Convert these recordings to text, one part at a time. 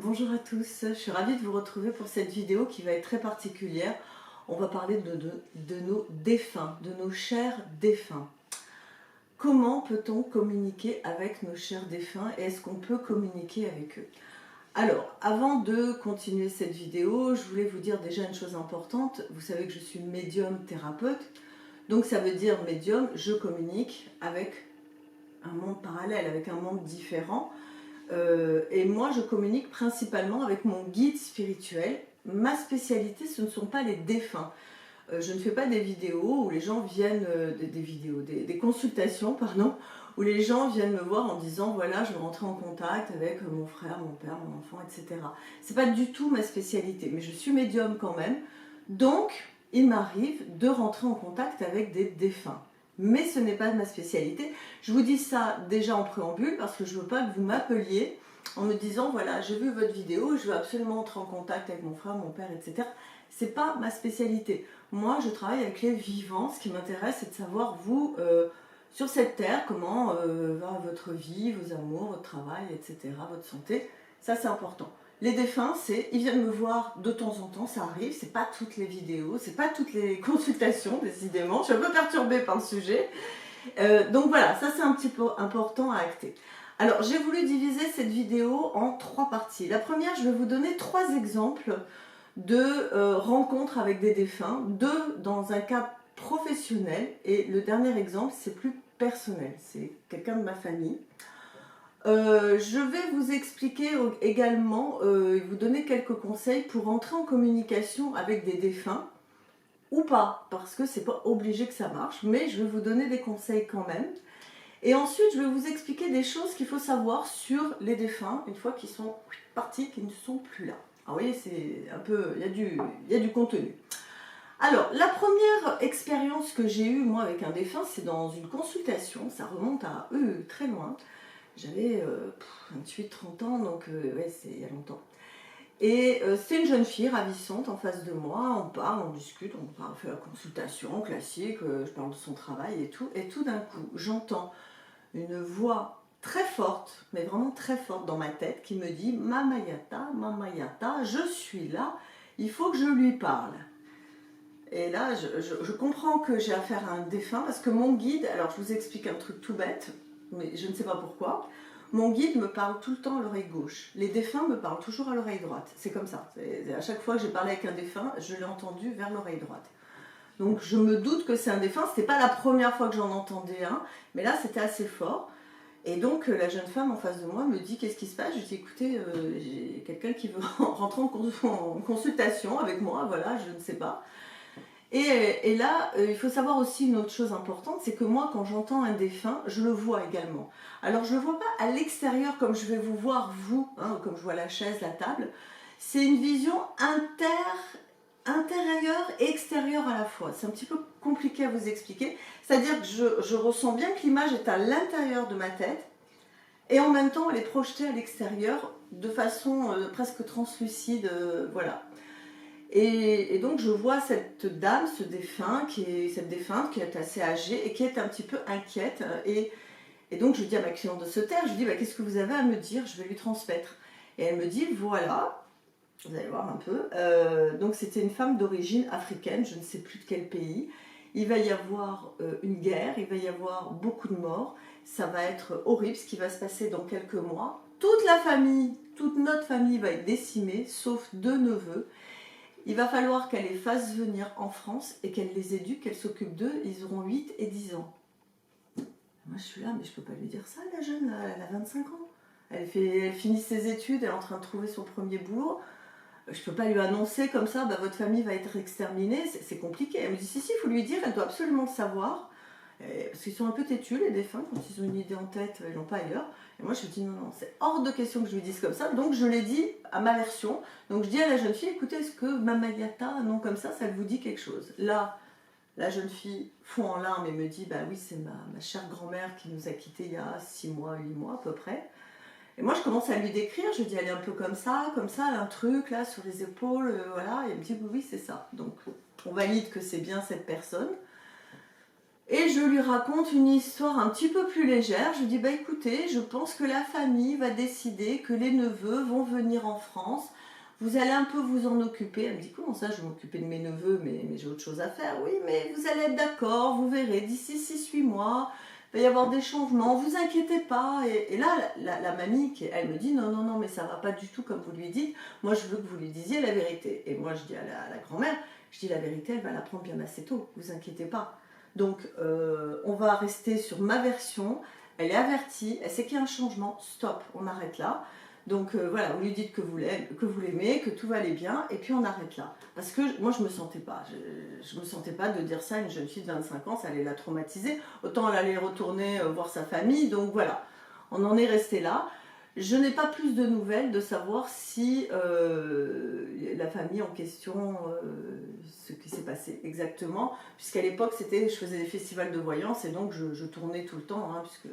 Bonjour à tous, je suis ravie de vous retrouver pour cette vidéo qui va être très particulière. On va parler de nos défunts, de nos chers défunts. Comment peut-on communiquer avec nos chers défunts et est-ce qu'on peut communiquer avec eux? Alors, avant de continuer cette vidéo, je voulais vous dire déjà une chose importante. Vous savez que je suis médium thérapeute, donc ça veut dire médium, je communique avec un monde parallèle, avec un monde différent. Et moi, je communique principalement avec mon guide spirituel. Ma spécialité, ce ne sont pas les défunts. Je ne fais pas des vidéos où les gens viennent, des consultations, pardon, où les gens viennent me voir en disant voilà, je veux rentrer en contact avec mon frère, mon père, mon enfant, etc. C'est pas du tout ma spécialité, mais je suis médium quand même. Donc, il m'arrive de rentrer en contact avec des défunts. Mais ce n'est pas ma spécialité. Je vous dis ça déjà en préambule parce que je ne veux pas que vous m'appeliez en me disant voilà, j'ai vu votre vidéo, je veux absolument entrer en contact avec mon frère, mon père, etc. C'est pas ma spécialité. Moi, je travaille avec les vivants. Ce qui m'intéresse, c'est de savoir, vous, sur cette terre, comment va votre vie, vos amours, votre travail, etc., votre santé. Ça, c'est important. Les défunts, ils viennent me voir de temps en temps, ça arrive, c'est pas toutes les vidéos, c'est pas toutes les consultations, décidément. Je suis un peu perturbée par le sujet. Donc voilà, ça c'est un petit peu important à acter. Alors, j'ai voulu diviser cette vidéo en 3 parties. La première, je vais vous donner 3 exemples de rencontres avec des défunts, 2 dans un cas professionnel, et le dernier exemple, c'est plus personnel, c'est quelqu'un de ma famille. Je vais vous expliquer également, vous donner quelques conseils pour entrer en communication avec des défunts, ou pas, parce que c'est pas obligé que ça marche, mais je vais vous donner des conseils quand même. Et ensuite, je vais vous expliquer des choses qu'il faut savoir sur les défunts, une fois qu'ils sont partis, qu'ils ne sont plus là. Alors, vous voyez, c'est un peu, il y a du contenu. Alors, la première expérience que j'ai eue, moi, avec un défunt, c'est dans une consultation, ça remonte à très loin. J'avais 28-30 ans, donc ouais, c'est il y a longtemps. Et c'est une jeune fille ravissante en face de moi, on parle, on discute, on fait la consultation classique, je parle de son travail et tout d'un coup, j'entends une voix très forte, mais vraiment très forte dans ma tête, qui me dit « Mama Yata, je suis là, il faut que je lui parle ». Et là, je comprends que j'ai affaire à un défunt, parce que mon guide, alors je vous explique un truc tout bête, mais je ne sais pas pourquoi, mon guide me parle tout le temps à l'oreille gauche. Les défunts me parlent toujours à l'oreille droite. C'est comme ça. À chaque fois que j'ai parlé avec un défunt, je l'ai entendu vers l'oreille droite. Donc je me doute que c'est un défunt. C'était pas la première fois que j'en entendais un, mais là c'était assez fort. Et donc la jeune femme en face de moi me dit qu'est-ce qui se passe. Je dis écoutez, j'ai quelqu'un qui veut rentrer en consultation avec moi. Voilà, je ne sais pas. Et là, il faut savoir aussi une autre chose importante, c'est que moi, quand j'entends un défunt, je le vois également. Alors, je ne le vois pas à l'extérieur comme je vais vous voir, vous, hein, comme je vois la chaise, la table. C'est une vision intérieure et extérieure à la fois. C'est un petit peu compliqué à vous expliquer. C'est-à-dire que je ressens bien que l'image est à l'intérieur de ma tête et en même temps, elle est projetée à l'extérieur de façon presque translucide, voilà. Et donc je vois cette dame, cette défunte qui est assez âgée et qui est un petit peu inquiète. Et donc je dis à ma cliente de se taire, je dis bah, qu'est-ce que vous avez à me dire, je vais lui transmettre. Et elle me dit voilà, vous allez voir un peu, donc c'était une femme d'origine africaine, je ne sais plus de quel pays. Il va y avoir une guerre, il va y avoir beaucoup de morts, ça va être horrible ce qui va se passer dans quelques mois. Toute la famille, toute notre famille va être décimée, sauf 2 neveux. Il va falloir qu'elle les fasse venir en France et qu'elle les éduque, qu'elle s'occupe d'eux. Ils auront 8 et 10 ans. Moi, je suis là, mais je ne peux pas lui dire ça, la jeune, elle a 25 ans. Elle finit ses études, elle est en train de trouver son premier boulot. Je ne peux pas lui annoncer comme ça, bah, votre famille va être exterminée, c'est compliqué. Elle me dit, si, il faut lui dire, elle doit absolument le savoir. Parce qu'ils sont un peu têtus, les défunts, quand ils ont une idée en tête, ils l'ont pas ailleurs. Et moi, je lui dis non, c'est hors de question que je lui dise comme ça. Donc, je l'ai dit à ma version. Donc, je dis à la jeune fille, écoutez, est-ce que Mama Yata, un nom comme ça vous dit quelque chose? Là, la jeune fille fond en larmes et me dit, bah oui, c'est ma chère grand-mère qui nous a quittés il y a 6 mois, 8 mois à peu près. Et moi, je commence à lui décrire, je lui dis, elle est un peu comme ça, elle a un truc là sur les épaules, voilà. Et elle me dit, oui, c'est ça. Donc, on valide que c'est bien cette personne. Et je lui raconte une histoire un petit peu plus légère. Je lui dis, bah écoutez, je pense que la famille va décider que les neveux vont venir en France. Vous allez un peu vous en occuper. Elle me dit, comment ça, je vais m'occuper de mes neveux, mais j'ai autre chose à faire. Oui, mais vous allez être d'accord, vous verrez, d'ici 6-8 mois, il va y avoir des changements, vous inquiétez pas. Et là, la mamie, elle me dit, non, non, non, mais ça va pas du tout comme vous lui dites. Moi, je veux que vous lui disiez la vérité. Et moi, je dis à la grand-mère, je dis, la vérité, elle va l'apprendre bien assez tôt, vous inquiétez pas. Donc, on va rester sur ma version. Elle est avertie, elle sait qu'il y a un changement. Stop, on arrête là. Donc voilà, vous lui dites que vous l'aimez, que tout va aller bien, et puis on arrête là. Parce que moi, je me sentais pas. Je me sentais pas de dire ça à une jeune fille de 25 ans, ça allait la traumatiser. Autant elle allait retourner voir sa famille. Donc voilà, on en est resté là. Je n'ai pas plus de nouvelles de savoir si la famille en question, ce qui s'est passé exactement, puisqu'à l'époque, je faisais des festivals de voyance et donc je tournais tout le temps, hein, puisque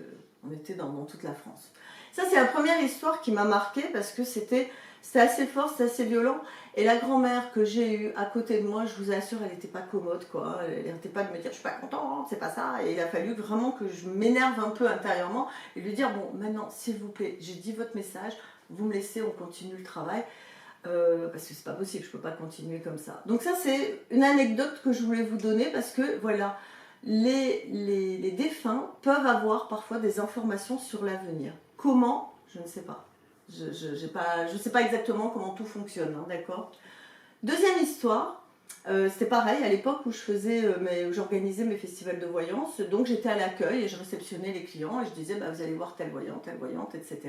on était dans toute la France. Ça, c'est la première histoire qui m'a marquée parce que c'était assez fort, c'était assez violent. Et la grand-mère que j'ai eue à côté de moi, je vous assure, elle n'était pas commode, quoi. Elle n'arrêtait pas de me dire, je suis pas contente, c'est pas ça. Et il a fallu vraiment que je m'énerve un peu intérieurement et lui dire, bon, maintenant, s'il vous plaît, j'ai dit votre message, vous me laissez, on continue le travail. Parce que c'est pas possible, je peux pas continuer comme ça. Donc ça, c'est une anecdote que je voulais vous donner parce que, voilà, les défunts peuvent avoir parfois des informations sur l'avenir. Comment? Je ne sais pas. Je ne sais pas exactement comment tout fonctionne, hein, d'accord? Deuxième histoire, c'était pareil à l'époque où où j'organisais mes festivals de voyance. Donc j'étais à l'accueil et je réceptionnais les clients et je disais, bah, vous allez voir telle voyante, etc.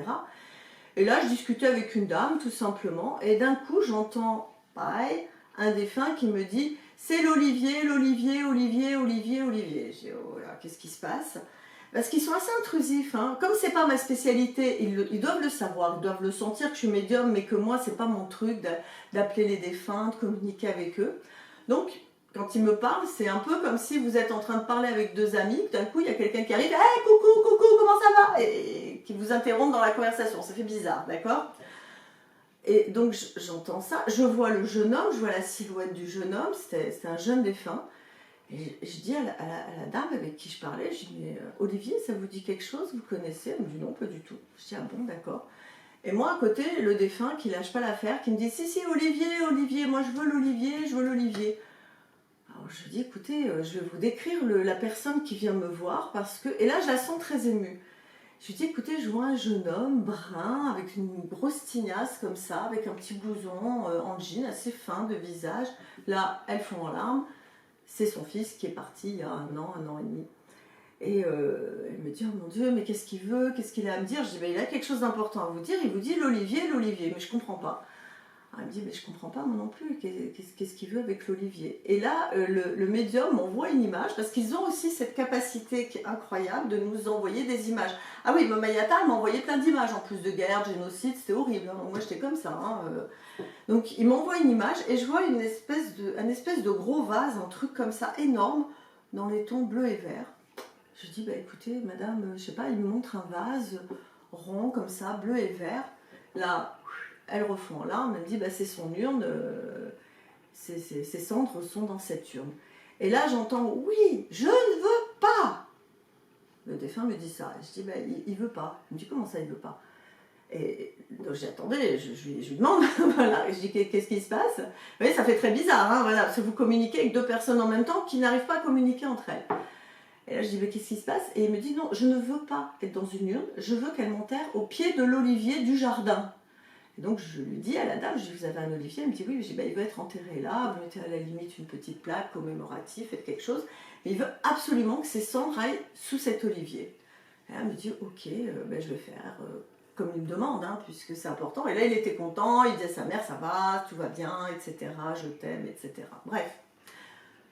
Et là, je discutais avec une dame, tout simplement, et d'un coup, j'entends, pareil, un défunt qui me dit, c'est l'Olivier, l'Olivier, Olivier, Olivier, Olivier. J'ai dit, oh là, qu'est-ce qui se passe? Parce qu'ils sont assez intrusifs, hein. Comme c'est pas ma spécialité, ils doivent le savoir, ils doivent le sentir que je suis médium, mais que moi, c'est pas mon truc d'appeler les défunts, de communiquer avec eux. Donc, quand ils me parlent, c'est un peu comme si vous êtes en train de parler avec deux amis, d'un coup, il y a quelqu'un qui arrive, hey, coucou, coucou, comment ça va? Et qui vous interrompt dans la conversation, ça fait bizarre, d'accord? Et donc, j'entends ça, je vois le jeune homme, je vois la silhouette du jeune homme, c'était un jeune défunt. Et je dis à la dame avec qui je parlais, je dis, mais Olivier, ça vous dit quelque chose? Vous connaissez? Elle me dit non, pas du tout. Je dis, ah bon, d'accord. Et moi, à côté, le défunt qui lâche pas l'affaire, qui me dit, si, Olivier, Olivier, moi je veux l'Olivier, je veux l'Olivier. Alors je dis, écoutez, je vais vous décrire la personne qui vient me voir, parce que... Et là, je la sens très émue. Je lui dis, écoutez, je vois un jeune homme brun, avec une grosse tignasse comme ça, avec un petit blouson en jean, assez fin de visage. Là, elles font en larmes. C'est son fils qui est parti il y a un an et demi. Et elle me dit, oh mon Dieu, mais qu'est-ce qu'il veut? Qu'est-ce qu'il a à me dire? Je dis, ben, il a quelque chose d'important à vous dire. Il vous dit l'Olivier, l'Olivier. Mais je ne comprends pas. Elle me dit, mais je ne comprends pas moi non plus. Qu'est-ce qu'il veut avec l'Olivier? Et là, le médium m'envoie une image, parce qu'ils ont aussi cette capacité qui est incroyable de nous envoyer des images. Ah oui, Mama Yata, elle m'a envoyé plein d'images, en plus de guerre, de génocide, c'était horrible. Hein. Moi, j'étais comme ça. Hein. Donc il m'envoie une image et je vois un espèce de gros vase, un truc comme ça énorme, dans les tons bleu et vert. Je dis, bah écoutez, madame, je sais pas, il me montre un vase rond comme ça, bleu et vert. Là, elle refond en larmes, elle me dit, bah c'est son urne, ses cendres sont dans cette urne. Et là, j'entends, oui, je ne veux pas. Le défunt me dit ça. Je dis, bah il veut pas. Il me dit, comment ça, il veut pas? Et donc j'ai attendez, je lui demande, voilà, je dis qu'est-ce qui se passe? Vous voyez, ça fait très bizarre, hein, voilà, parce que vous communiquez avec deux personnes en même temps qui n'arrivent pas à communiquer entre elles. Et là je dis, mais qu'est-ce qui se passe? Et il me dit, non, je ne veux pas être dans une urne, je veux qu'elle m'enterre au pied de l'olivier du jardin. Et donc je lui dis à la dame, je dis, vous avez un olivier? Elle me dit, oui, je dis, bah, il veut être enterré là, vous mettez à la limite une petite plaque commémorative, faites quelque chose, mais il veut absolument que ses cendres aillent sous cet olivier. Et elle me dit, ok, ben, je vais faire... comme il me demande, hein, puisque c'est important. Et là, il était content, il disait à sa mère, ça va, tout va bien, etc., je t'aime, etc. Bref.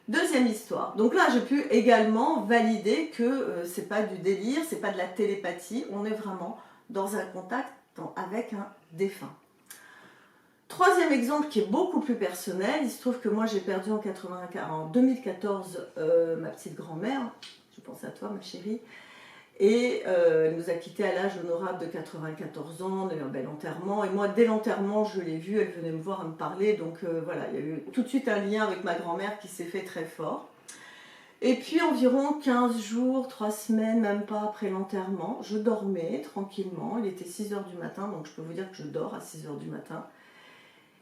Deuxième histoire. Donc là, j'ai pu également valider que c'est pas du délire, c'est pas de la télépathie, on est vraiment dans un contact avec un défunt. Troisième exemple qui est beaucoup plus personnel, il se trouve que moi j'ai perdu en 2014 ma petite grand-mère, je pense à toi ma chérie, et elle nous a quittés à l'âge honorable de 94 ans, on a eu un bel enterrement. Et moi, dès l'enterrement, je l'ai vue, elle venait me voir, me parler. Donc voilà, il y a eu tout de suite un lien avec ma grand-mère qui s'est fait très fort. Et puis environ 15 jours, 3 semaines, même pas après l'enterrement, je dormais tranquillement. Il était 6 heures du matin, donc je peux vous dire que je dors à 6 heures du matin.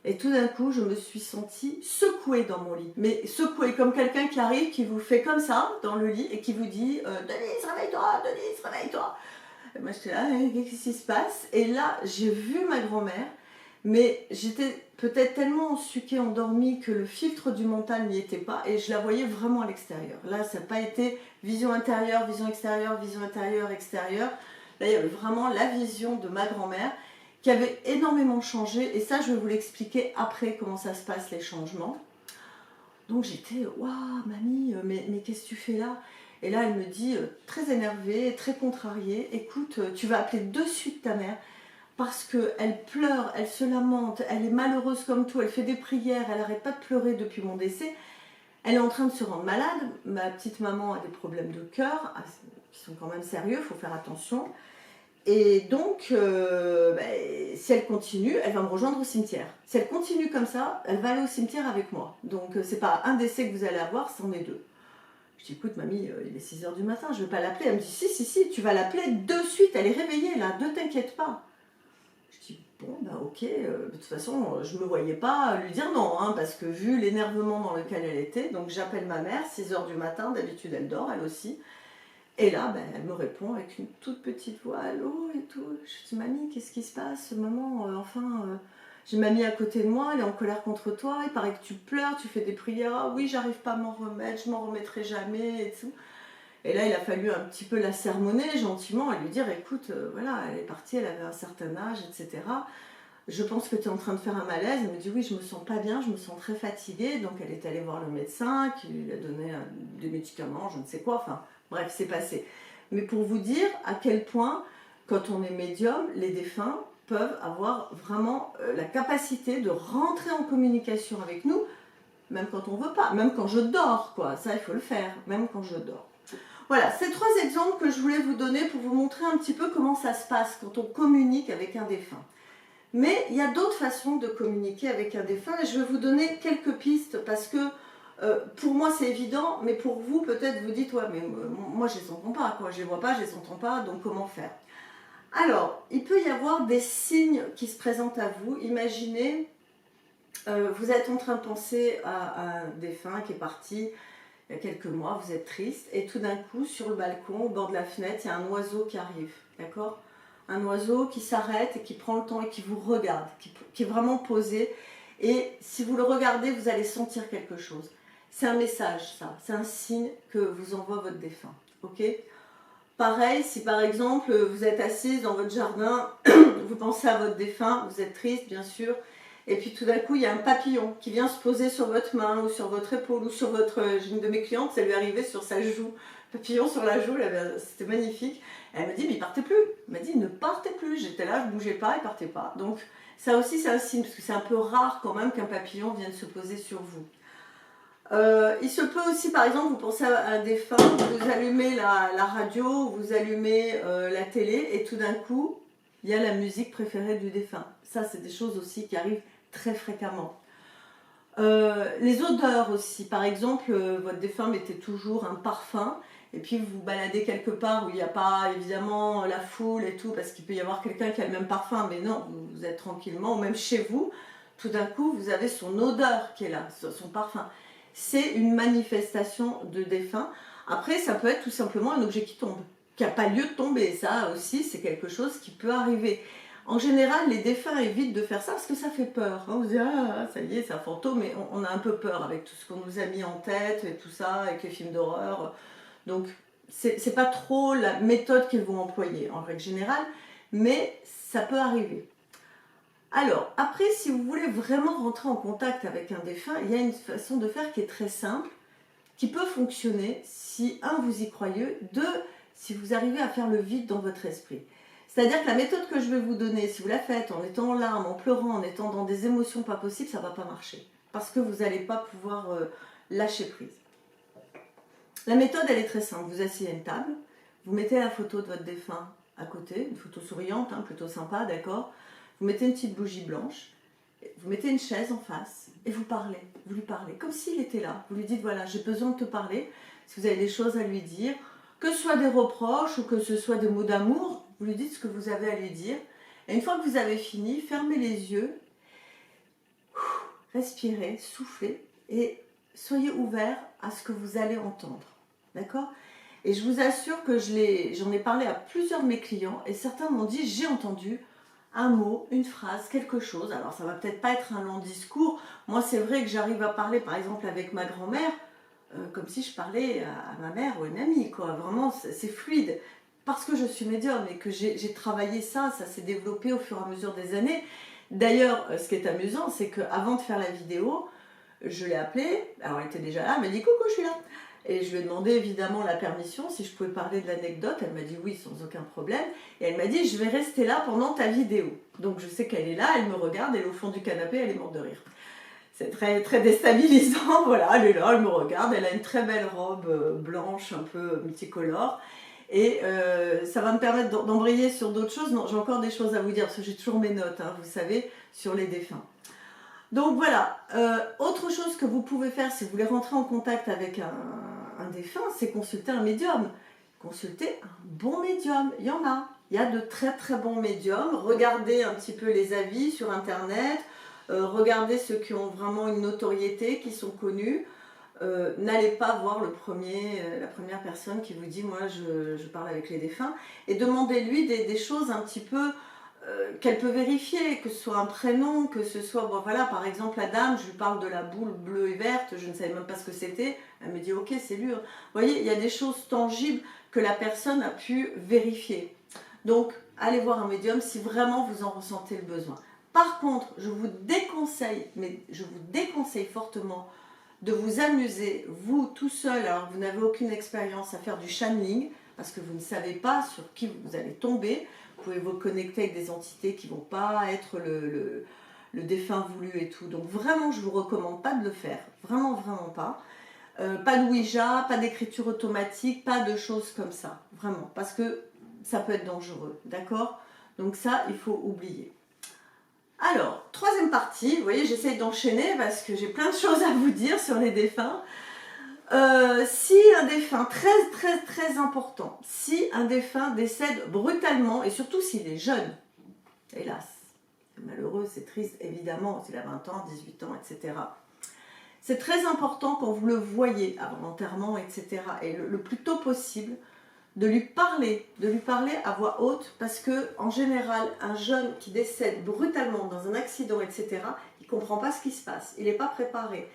Et tout d'un coup, je me suis sentie secouée dans mon lit. Mais secouée comme quelqu'un qui arrive, qui vous fait comme ça dans le lit et qui vous dit Denise, réveille-toi, Denise, réveille-toi. Et moi j'étais là, qu'est-ce qui se passe? Et là, j'ai vu ma grand-mère, mais j'étais peut-être tellement ensuquée, endormie que le filtre du mental n'y était pas et je la voyais vraiment à l'extérieur. Là, ça n'a pas été vision intérieure, vision extérieure, vision intérieure, extérieure. Là, il y avait vraiment la vision de ma grand-mère qui avait énormément changé et ça, je vais vous l'expliquer après comment ça se passe, les changements. Donc j'étais, waouh, mamie, mais qu'est-ce que tu fais là? Et là, elle me dit, très énervée, très contrariée, écoute, tu vas appeler de suite ta mère parce qu'elle pleure, elle se lamente, elle est malheureuse comme tout, elle fait des prières, elle n'arrête pas de pleurer depuis mon décès. Elle est en train de se rendre malade, ma petite maman a des problèmes de cœur, qui sont quand même sérieux, il faut faire attention. Et donc, si elle continue, elle va me rejoindre au cimetière. Si elle continue comme ça, elle va aller au cimetière avec moi. Donc, c'est pas un décès que vous allez avoir, c'en est deux. Je dis, écoute, mamie, il est 6 heures du matin, je ne vais pas l'appeler. Elle me dit, si, tu vas l'appeler de suite, elle est réveillée là, ne t'inquiète pas. Je dis, bon, ok, de toute façon, je ne me voyais pas lui dire non, hein, parce que vu l'énervement dans lequel elle était, donc j'appelle ma mère, 6 heures du matin, d'habitude elle dort, elle aussi. Et là, elle me répond avec une toute petite voix, allô et tout. Je dis, mamie, qu'est-ce qui se passe? Maman, j'ai mamie à côté de moi, elle est en colère contre toi, il paraît que tu pleures, tu fais des prières, ah oui, j'arrive pas à m'en remettre, je m'en remettrai jamais et tout. Et là, il a fallu un petit peu la sermonner gentiment et lui dire, écoute, voilà, elle est partie, elle avait un certain âge, etc. Je pense que tu es en train de faire un malaise. Elle me dit, oui, je me sens pas bien, je me sens très fatiguée. Donc elle est allée voir le médecin qui lui a donné des médicaments, je ne sais quoi, enfin bref, c'est passé. Mais pour vous dire à quel point, quand on est médium, les défunts peuvent avoir vraiment la capacité de rentrer en communication avec nous, même quand on veut pas, même quand je dors, quoi. Ça, il faut le faire, même quand je dors. Voilà, c'est 3 exemples que je voulais vous donner pour vous montrer un petit peu comment ça se passe quand on communique avec un défunt. Mais il y a d'autres façons de communiquer avec un défunt et je vais vous donner quelques pistes parce que pour moi c'est évident, mais pour vous peut-être vous dites ouais mais moi je les entends pas, quoi, je les vois pas, je les entends pas, donc comment faire? Alors, il peut y avoir des signes qui se présentent à vous. Imaginez, vous êtes en train de penser à un défunt qui est parti il y a quelques mois, vous êtes triste et tout d'un coup sur le balcon, au bord de la fenêtre, il y a un oiseau qui arrive, d'accord? Un oiseau qui s'arrête et qui prend le temps et qui vous regarde, qui est vraiment posé. Et si vous le regardez, vous allez sentir quelque chose. C'est un message, ça. C'est un signe que vous envoie votre défunt. Ok? Pareil, si par exemple vous êtes assise dans votre jardin, vous pensez à votre défunt, vous êtes triste bien sûr, et puis tout d'un coup il y a un papillon qui vient se poser sur votre main ou sur votre épaule ou sur votre... J'ai une de mes clientes, ça lui est arrivé sur sa joue, papillon sur la joue, c'était magnifique. Elle me dit mais il partait plus, elle m'a dit il ne partait plus, j'étais là, je bougeais pas, il partait pas. Donc ça aussi c'est un signe, parce que c'est un peu rare quand même qu'un papillon vienne se poser sur vous. Il se peut aussi, par exemple, vous pensez à un défunt, vous allumez la radio, vous allumez la télé et tout d'un coup, il y a la musique préférée du défunt. Ça, c'est des choses aussi qui arrivent très fréquemment. Les odeurs aussi, par exemple, votre défunt mettait toujours un parfum et puis vous vous baladez quelque part où il n'y a pas évidemment la foule et tout, parce qu'il peut y avoir quelqu'un qui a le même parfum, mais non, vous êtes tranquillement, ou même chez vous, tout d'un coup, vous avez son odeur qui est là, son parfum. C'est une manifestation de défunt. Après, ça peut être tout simplement un objet qui tombe, qui n'a pas lieu de tomber. Ça aussi, c'est quelque chose qui peut arriver. En général, les défunts évitent de faire ça parce que ça fait peur. On se dit, ah, ça y est, c'est un fantôme, mais on a un peu peur avec tout ce qu'on nous a mis en tête et tout ça, avec les films d'horreur. Donc, c'est pas trop la méthode qu'ils vont employer en règle générale, mais ça peut arriver. Alors, après, si vous voulez vraiment rentrer en contact avec un défunt, il y a une façon de faire qui est très simple, qui peut fonctionner si, un, vous y croyez, deux, si vous arrivez à faire le vide dans votre esprit. C'est-à-dire que la méthode que je vais vous donner, si vous la faites en étant en larmes, en pleurant, en étant dans des émotions pas possibles, ça ne va pas marcher. Parce que vous n'allez pas pouvoir lâcher prise. La méthode, elle est très simple. Vous asseyez à une table, vous mettez la photo de votre défunt à côté, une photo souriante, hein, plutôt sympa, d'accord. Vous mettez une petite bougie blanche, vous mettez une chaise en face et vous parlez, vous lui parlez, comme s'il était là. Vous lui dites, voilà, j'ai besoin de te parler. si vous avez des choses à lui dire, que ce soit des reproches ou que ce soit des mots d'amour, vous lui dites ce que vous avez à lui dire. Et une fois que vous avez fini, fermez les yeux, respirez, soufflez et soyez ouvert à ce que vous allez entendre. D'accord? Et je vous assure que j'en ai parlé à plusieurs de mes clients et certains m'ont dit j'ai entendu un mot, une phrase, quelque chose. Alors ça va peut-être pas être un long discours. Moi c'est vrai que j'arrive à parler par exemple avec ma grand-mère comme si je parlais à ma mère ou à une amie, quoi. Vraiment c'est fluide. Parce que je suis médium et que j'ai travaillé ça s'est développé au fur et à mesure des années. D'ailleurs, ce qui est amusant, c'est qu'avant de faire la vidéo, je l'ai appelée, alors elle était déjà là, elle m'a dit coucou, je suis là. Et je lui ai demandé évidemment la permission, si je pouvais parler de l'anecdote. Elle m'a dit oui, sans aucun problème. Et elle m'a dit je vais rester là pendant ta vidéo. Donc je sais qu'elle est là, elle me regarde, elle est au fond du canapé, elle est morte de rire. C'est très, très déstabilisant, voilà, elle est là, elle me regarde, elle a une très belle robe blanche, un peu multicolore. Et ça va me permettre d'embrayer sur d'autres choses. Non, j'ai encore des choses à vous dire, parce que j'ai toujours mes notes, hein, vous savez, sur les défunts. Donc voilà, autre chose que vous pouvez faire si vous voulez rentrer en contact avec un défunt, c'est consulter un médium. Consulter un bon médium, il y en a. Il y a de très très bons médiums. Regardez un petit peu les avis sur internet, regardez ceux qui ont vraiment une notoriété, qui sont connus. N'allez pas voir la première personne qui vous dit moi je parle avec les défunts et demandez-lui des choses un petit peu qu'elle peut vérifier, que ce soit un prénom, que ce soit, bon voilà, par exemple la dame, je lui parle de la boule bleue et verte, je ne savais même pas ce que c'était, elle me dit ok c'est lui. Vous voyez, il y a des choses tangibles que la personne a pu vérifier. Donc allez voir un médium si vraiment vous en ressentez le besoin. Par contre, je vous déconseille, mais je vous déconseille fortement de vous amuser, vous tout seul, alors que vous n'avez aucune expérience à faire du channeling, parce que vous ne savez pas sur qui vous allez tomber. Vous pouvez vous connecter avec des entités qui ne vont pas être le défunt voulu et tout. Donc vraiment, je ne vous recommande pas de le faire. Vraiment, vraiment pas. Pas de Ouija, pas d'écriture automatique, pas de choses comme ça. Vraiment, parce que ça peut être dangereux. D'accord? Donc ça, il faut oublier. Alors, troisième partie, vous voyez, j'essaye d'enchaîner parce que j'ai plein de choses à vous dire sur les défunts. Si un défunt, très très très important, si un défunt décède brutalement, et surtout s'il est jeune, hélas, c'est malheureux, c'est triste, évidemment, s'il a 20 ans, 18 ans, etc. C'est très important quand vous le voyez avant l'enterrement, etc. Et le plus tôt possible, de lui parler à voix haute, parce que en général, un jeune qui décède brutalement dans un accident, etc., il ne comprend pas ce qui se passe, il n'est pas préparé.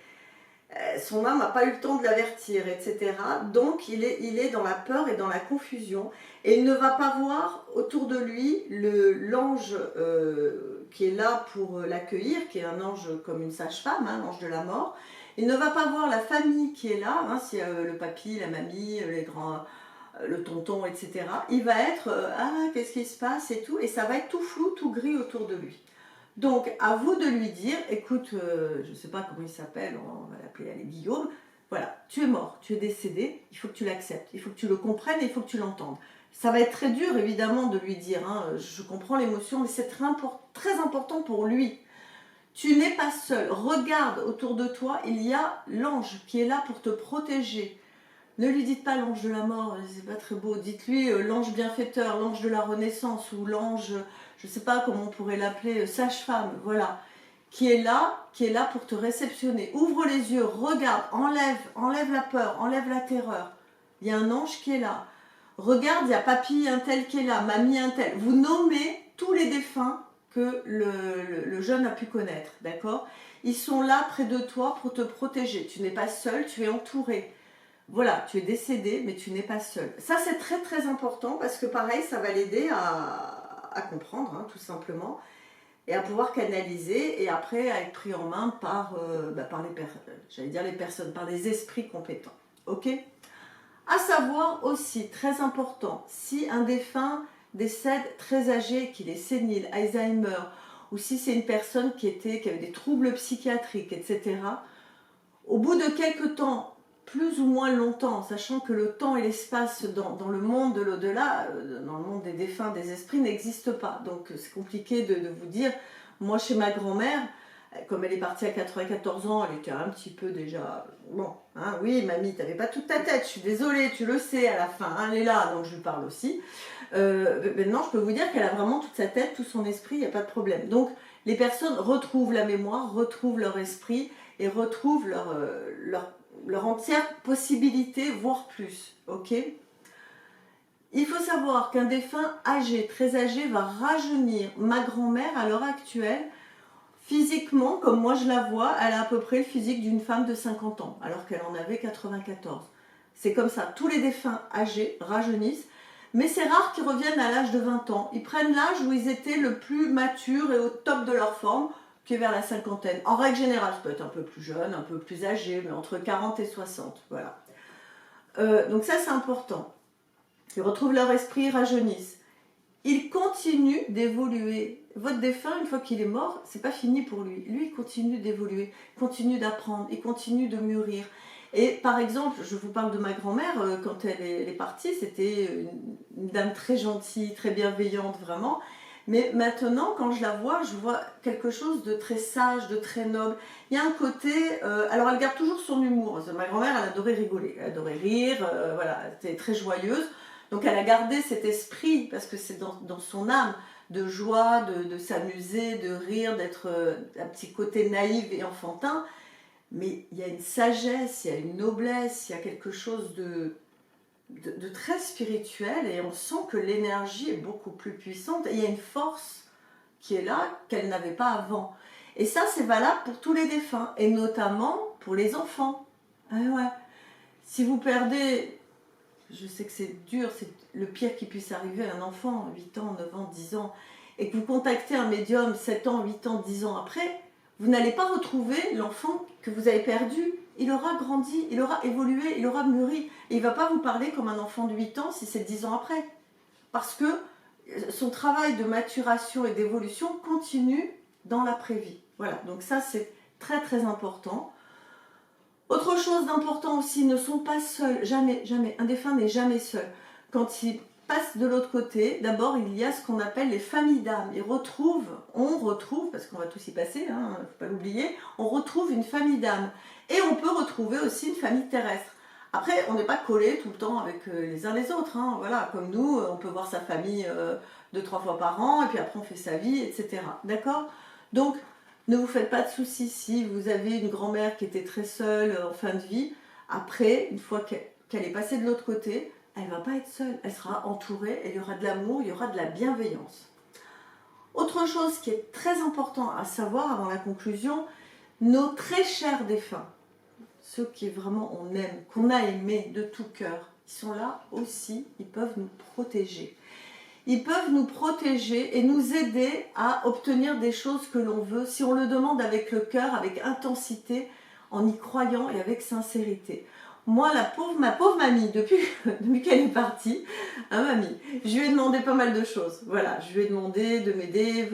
Son âme n'a pas eu le temps de l'avertir, etc. Donc il est dans la peur et dans la confusion. Et il ne va pas voir autour de lui l'ange qui est là pour l'accueillir, qui est un ange comme une sage-femme, hein, l'ange de la mort. Il ne va pas voir la famille qui est là, hein, s'il y a le papy, la mamie, les grands, le tonton, etc. Il va être ah, qu'est-ce qui se passe et tout. Et ça va être tout flou, tout gris autour de lui. Donc, à vous de lui dire, écoute, je ne sais pas comment il s'appelle, on va l'appeler Guillaume, voilà, tu es mort, tu es décédé, il faut que tu l'acceptes, il faut que tu le comprennes et il faut que tu l'entendes. Ça va être très dur, évidemment, de lui dire, hein, je comprends l'émotion, mais c'est très important pour lui. Tu n'es pas seul, regarde autour de toi, il y a l'ange qui est là pour te protéger. Ne lui dites pas l'ange de la mort, c'est pas très beau. Dites-lui l'ange bienfaiteur, l'ange de la renaissance ou l'ange, je ne sais pas comment on pourrait l'appeler, sage-femme, voilà, qui est là pour te réceptionner. Ouvre les yeux, regarde, enlève la peur, enlève la terreur. Il y a un ange qui est là. Regarde, il y a papy un tel qui est là, mamie un tel. Vous nommez tous les défunts que le jeune a pu connaître, d'accord? Ils sont là près de toi pour te protéger. Tu n'es pas seul, tu es entouré. Voilà, tu es décédé, mais tu n'es pas seul. Ça, c'est très très important parce que pareil, ça va l'aider à comprendre, hein, tout simplement, et à pouvoir canaliser et après à être pris en main par les personnes, par les esprits compétents. Ok? À savoir aussi, très important, si un défunt décède très âgé, qu'il est sénile, Alzheimer, ou si c'est une personne qui avait des troubles psychiatriques, etc., au bout de quelques temps, plus ou moins longtemps, sachant que le temps et l'espace dans le monde de l'au-delà, dans le monde des défunts, des esprits, n'existent pas. Donc c'est compliqué de vous dire, moi chez ma grand-mère, Comme elle est partie à 94 ans, elle était un petit peu déjà... Bon, hein, oui, mamie, t'avais pas toute ta tête, je suis désolée, tu le sais à la fin, hein, elle est là, donc je lui parle aussi. Maintenant, je peux vous dire qu'elle a vraiment toute sa tête, tout son esprit, il n'y a pas de problème. Donc, les personnes retrouvent la mémoire, retrouvent leur esprit et retrouvent leur entière possibilité, voire plus, ok? Il faut savoir qu'un défunt âgé, très âgé, va rajeunir. Ma grand-mère, à l'heure actuelle, physiquement, comme moi je la vois, elle a à peu près le physique d'une femme de 50 ans, alors qu'elle en avait 94. C'est comme ça, tous les défunts âgés rajeunissent, mais c'est rare qu'ils reviennent à l'âge de 20 ans. Ils prennent l'âge où ils étaient le plus matures et au top de leur forme, qui est vers la cinquantaine. En règle générale, ça peut être un peu plus jeune, un peu plus âgé, mais entre 40 et 60, voilà. Donc ça, c'est important. Ils retrouvent leur esprit, ils rajeunissent. Il continue d'évoluer. Votre défunt, une fois qu'il est mort, c'est pas fini pour lui. Lui, il continue d'évoluer, continue d'apprendre, il continue de mûrir. Et par exemple, je vous parle de ma grand-mère, quand elle est partie, c'était une dame très gentille, très bienveillante, vraiment. Mais maintenant, quand je la vois quelque chose de très sage, de très noble. Il y a un côté... alors, elle garde toujours son humour. Ma grand-mère, elle adorait rigoler, elle adorait rire, voilà, elle était très joyeuse. Donc elle a gardé cet esprit, parce que c'est dans son âme, de joie, de s'amuser, de rire, d'être un petit côté naïf et enfantin. Mais il y a une sagesse, il y a une noblesse, il y a quelque chose de très spirituel et on sent que l'énergie est beaucoup plus puissante. Et il y a une force qui est là qu'elle n'avait pas avant. Et ça, c'est valable pour tous les défunts, et notamment pour les enfants. Ah ouais. Si vous perdez... Je sais que c'est dur, c'est le pire qui puisse arriver à un enfant, 8 ans, 9 ans, 10 ans, et que vous contactez un médium 7 ans, 8 ans, 10 ans après, vous n'allez pas retrouver l'enfant que vous avez perdu. Il aura grandi, il aura évolué, il aura mûri. Et il ne va pas vous parler comme un enfant de 8 ans si c'est 10 ans après. Parce que son travail de maturation et d'évolution continue dans l'après-vie. Voilà, donc ça c'est très très important. Autre chose d'important aussi, ils ne sont pas seuls, jamais, jamais. Un défunt n'est jamais seul. Quand il passe de l'autre côté, d'abord il y a ce qu'on appelle les familles d'âmes. On retrouve, parce qu'on va tous y passer, il ne faut pas l'oublier, on retrouve une famille d'âmes. Et on peut retrouver aussi une famille terrestre. Après, on n'est pas collé tout le temps avec les uns les autres. Voilà, comme nous, on peut voir sa famille 2-3 fois par an, et puis après on fait sa vie, etc. D'accord? Donc, ne vous faites pas de soucis si vous avez une grand-mère qui était très seule en fin de vie. Après, une fois qu'elle est passée de l'autre côté, elle ne va pas être seule. Elle sera entourée, et il y aura de l'amour, il y aura de la bienveillance. Autre chose qui est très important à savoir avant la conclusion, nos très chers défunts, ceux qui vraiment on aime, qu'on a aimés de tout cœur, ils sont là aussi, ils peuvent nous protéger. Ils peuvent nous protéger et nous aider à obtenir des choses que l'on veut si on le demande avec le cœur, avec intensité, en y croyant et avec sincérité. Moi, ma pauvre mamie, depuis qu'elle est partie, mamie, je lui ai demandé pas mal de choses. Voilà, je lui ai demandé de m'aider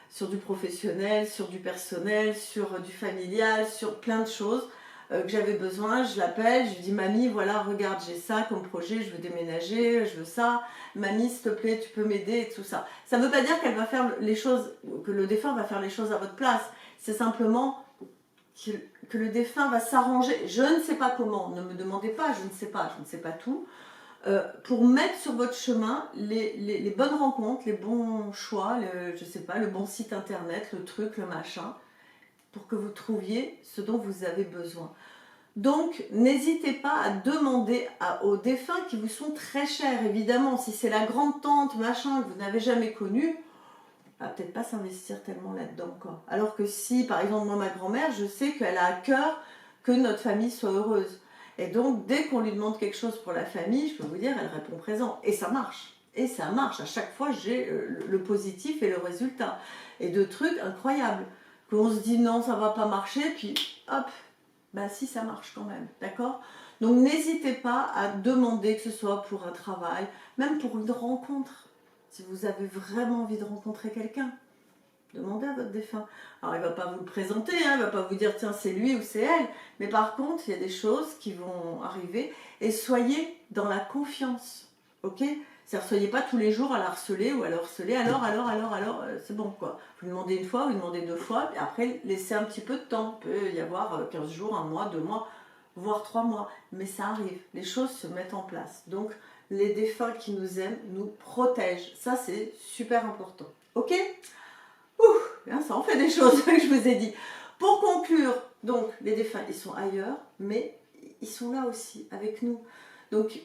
sur du professionnel, sur du personnel, sur du familial, sur plein de choses que j'avais besoin. Je l'appelle, je lui dis mamie, voilà, regarde, j'ai ça comme projet, je veux déménager, je veux ça. Mamie, s'il te plaît, tu peux m'aider et tout ça. Ça ne veut pas dire qu'elle va faire les choses, que le défunt va faire les choses à votre place. C'est simplement que le défunt va s'arranger. Je ne sais pas comment, ne me demandez pas, je ne sais pas tout. Pour mettre sur votre chemin les bonnes rencontres, les bons choix, je sais pas, le bon site internet, le truc, le machin, pour que vous trouviez ce dont vous avez besoin. Donc, n'hésitez pas à demander aux défunts qui vous sont très chers, évidemment. Si c'est la grande-tante, machin, que vous n'avez jamais connue, on va peut-être pas s'investir tellement là-dedans, quoi. Alors que si, par exemple, moi, ma grand-mère, je sais qu'elle a à cœur que notre famille soit heureuse. Et donc, dès qu'on lui demande quelque chose pour la famille, je peux vous dire, elle répond présent. Et ça marche. Et ça marche. À chaque fois, j'ai le positif et le résultat. Et de trucs incroyables. Qu'on se dit non, ça va pas marcher, puis hop, bah si, ça marche quand même. D'accord? Donc, n'hésitez pas à demander, que ce soit pour un travail, même pour une rencontre. Si vous avez vraiment envie de rencontrer quelqu'un, demandez à votre défunt. Alors, il ne va pas vous le présenter, il ne va pas vous dire tiens, c'est lui ou c'est elle. Mais par contre, il y a des choses qui vont arriver et soyez dans la confiance. Ok? C'est-à-dire, soyez pas tous les jours à la harceler ou à le harceler, alors, c'est bon quoi. Vous lui demandez une fois, vous lui demandez 2 fois, et après, laissez un petit peu de temps. Il peut y avoir 15 jours, 1 mois, 2 mois, voire 3 mois. Mais ça arrive, les choses se mettent en place. Donc, les défunts qui nous aiment nous protègent. Ça, c'est super important. Ok? Ouh, ça en fait des choses que je vous ai dit. Pour conclure, donc, les défunts, ils sont ailleurs, mais ils sont là aussi, avec nous. Donc,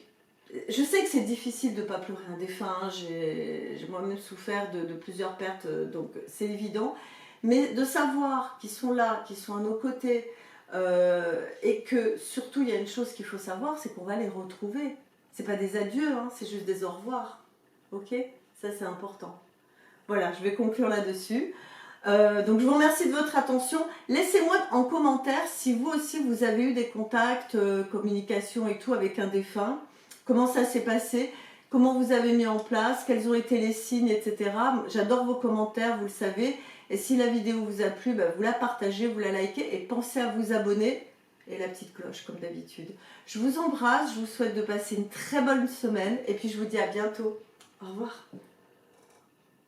je sais que c'est difficile de ne pas pleurer un défunt, hein. J'ai moi-même souffert de plusieurs pertes, donc c'est évident. Mais de savoir qu'ils sont là, qu'ils sont à nos côtés, et que surtout il y a une chose qu'il faut savoir, c'est qu'on va les retrouver. C'est pas des adieux, hein, c'est juste des au revoir. Ok? Ça c'est important. Voilà, je vais conclure là-dessus. Donc je vous remercie de votre attention. Laissez-moi en commentaire si vous aussi vous avez eu des contacts, communication et tout avec un défunt. Comment ça s'est passé, comment vous avez mis en place, quels ont été les signes, etc. J'adore vos commentaires, vous le savez. Et si la vidéo vous a plu, vous la partagez, vous la likez et pensez à vous abonner et la petite cloche comme d'habitude. Je vous embrasse, je vous souhaite de passer une très bonne semaine et puis je vous dis à bientôt. Au revoir.